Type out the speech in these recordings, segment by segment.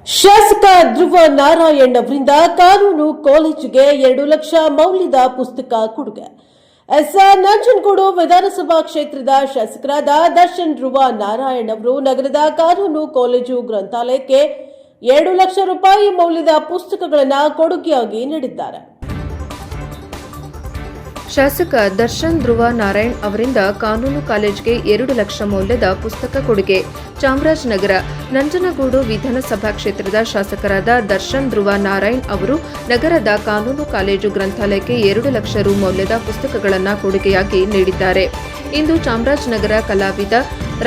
ಶಾಸಕ ಧ್ರುವ ನಾರಾಯಣ್ ಅವರಿಂದ ಕಾನೂನು ಕಾಲೇಜಿಗೆ 2 ಲಕ್ಷ ಮೌಲ್ಯದ ಪುಸ್ತಕ ಕೊಡುಗೆ. ಎಸ್ಆರ್ ನಂಜನಗೂಡು ವಿಧಾನಸಭಾ ಕ್ಷೇತ್ರದ ಶಾಸಕರಾದ ದರ್ಶನ್ ಧ್ರುವ ನಾರಾಯಣ್ ಅವರು ನಗರದ ಕಾನೂನು ಕಾಲೇಜು ಗ್ರಂಥಾಲಯಕ್ಕೆ 2 ಲಕ್ಷ ರೂಪಾಯಿ ಮೌಲ್ಯದ ಪುಸ್ತಕಗಳನ್ನು ಕೊಡುಗೆಯಾಗಿ ನೀಡಿದ್ದಾರೆ. ಶಾಸಕ ದರ್ಶನ್ ಧ್ರುವ ನಾರಾಯಣ್ ಅವರಿಂದ ಕಾನೂನು ಕಾಲೇಜಿಗೆ 2 ಲಕ್ಷ ಮೌಲ್ಯದ ಪುಸ್ತಕ ಕೊಡುಗೆ. ಚಾಮರಾಜನಗರ ನಂಜನಗೂಡು ವಿಧಾನಸಭಾ ಕ್ಷೇತ್ರದ ಶಾಸಕರಾದ ದರ್ಶನ್ ಧ್ರುವ ನಾರಾಯಣ್ ಅವರು ನಗರದ ಕಾನೂನು ಕಾಲೇಜು ಗ್ರಂಥಾಲಯಕ್ಕೆ 2 ಲಕ್ಷ ರು ಮೌಲ್ಯದ ಪುಸ್ತಕಗಳನ್ನು ಕೊಡುಗೆಯಾಗಿ ನೀಡಿದ್ದಾರೆ. ಇಂದು ಚಾಮರಾಜನಗರ ಕಲಾವಿದ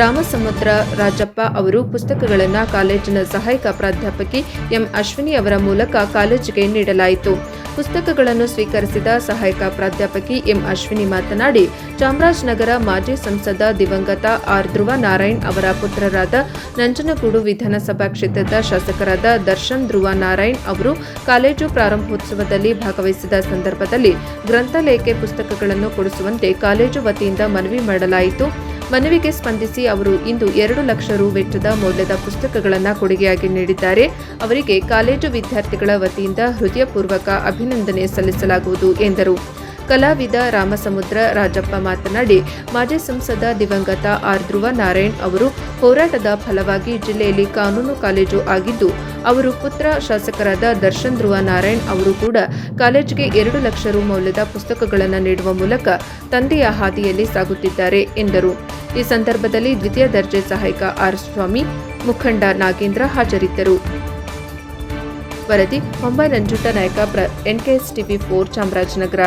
ರಾಮಸಮುದ್ರ ರಾಜಪ್ಪ ಅವರು ಪುಸ್ತಕಗಳನ್ನು ಕಾಲೇಜಿನ ಸಹಾಯಕ ಪ್ರಾಧ್ಯಾಪಕಿ ಎಂ ಅಶ್ವಿನಿ ಅವರ ಮೂಲಕ ಕಾಲೇಜಿಗೆ ನೀಡಲಾಯಿತು. ಪುಸ್ತಕಗಳನ್ನು ಸ್ವೀಕರಿಸಿದ ಸಹಾಯಕ ಪ್ರಾಧ್ಯಾಪಕಿ ಎಂ ಅಶ್ವಿನಿ ಮಾತನಾಡಿ, ಚಾಮರಾಜನಗರ ಮಾಜಿ ಸಂಸದ ದಿವಂಗತ ಆರ್ ಧ್ರುವ ನಾರಾಯಣ್ ಅವರ ಪುತ್ರರಾದ ನಂಜನಗೂಡು ವಿಧಾನಸಭಾ ಕ್ಷೇತ್ರದ ಶಾಸಕರಾದ ದರ್ಶನ್ ಧ್ರುವ ನಾರಾಯಣ್ ಅವರು ಕಾಲೇಜು ಪ್ರಾರಂಭೋತ್ಸವದಲ್ಲಿ ಭಾಗವಹಿಸಿದ ಸಂದರ್ಭದಲ್ಲಿ ಗ್ರಂಥಾಲಯಕ್ಕೆ ಪುಸ್ತಕಗಳನ್ನು ಕೊಡಿಸುವಂತೆ ಕಾಲೇಜು ವತಿಯಿಂದ ಮನವಿ ಮಾಡಲಾಯಿತು. ಮನವಿಗೆ ಸ್ಪಂದಿಸಿ ಅವರು ಇಂದು 2 ಲಕ್ಷ ರು ವೆಚ್ಚದ ಮೌಲ್ಯದ ಪುಸ್ತಕಗಳನ್ನು ಕೊಡುಗೆಯಾಗಿ ನೀಡಿದ್ದಾರೆ. ಅವರಿಗೆ ಕಾಲೇಜು ವಿದ್ಯಾರ್ಥಿಗಳ ವತಿಯಿಂದ ಹೃದಯಪೂರ್ವಕ ಅಭಿನಂದನೆ ಸಲ್ಲಿಸಲಾಗುವುದು ಎಂದರು. ಕಲಾವಿದ ರಾಮಸಮುದ್ರ ರಾಜಪ್ಪ ಮಾತನಾಡಿ, ಮಾಜಿ ಸಂಸದ ದಿವಂಗತ ಆರ್ ಧ್ರುವ ನಾರಾಯಣ್ ಅವರು ಹೋರಾಟದ ಫಲವಾಗಿ ಜಿಲ್ಲೆಯಲ್ಲಿ ಕಾನೂನು ಕಾಲೇಜು ಆಗಿದ್ದು, ಅವರು ಪುತ್ರ ಶಾಸಕರಾದ ದರ್ಶನ್ ಧ್ರುವ ನಾರಾಯಣ್ ಅವರು ಕೂಡ ಕಾಲೇಜಿಗೆ 2 ಲಕ್ಷ ರು ಮೌಲ್ಯದ ಪುಸ್ತಕಗಳನ್ನು ನೀಡುವ ಮೂಲಕ ತಂದೆಯ ಹಾದಿಯಲ್ಲಿ ಸಾಗುತ್ತಿದ್ದಾರೆ ಎಂದರು. ಈ ಸಂದರ್ಭದಲ್ಲಿ ದ್ವಿತೀಯ ದರ್ಜೆ ಸಹಾಯಕ ಆರ್ ಸ್ವಾಮಿ, ಮುಖಂಡ ನಾಗೇಂದ್ರ ಹಾಜರಿದ್ದರು. ವರದಿ ಹೊಂಬ ನಂಜುಂಡ ನಾಯಕ NKS TV 4 ಚಾಮರಾಜನಗರ.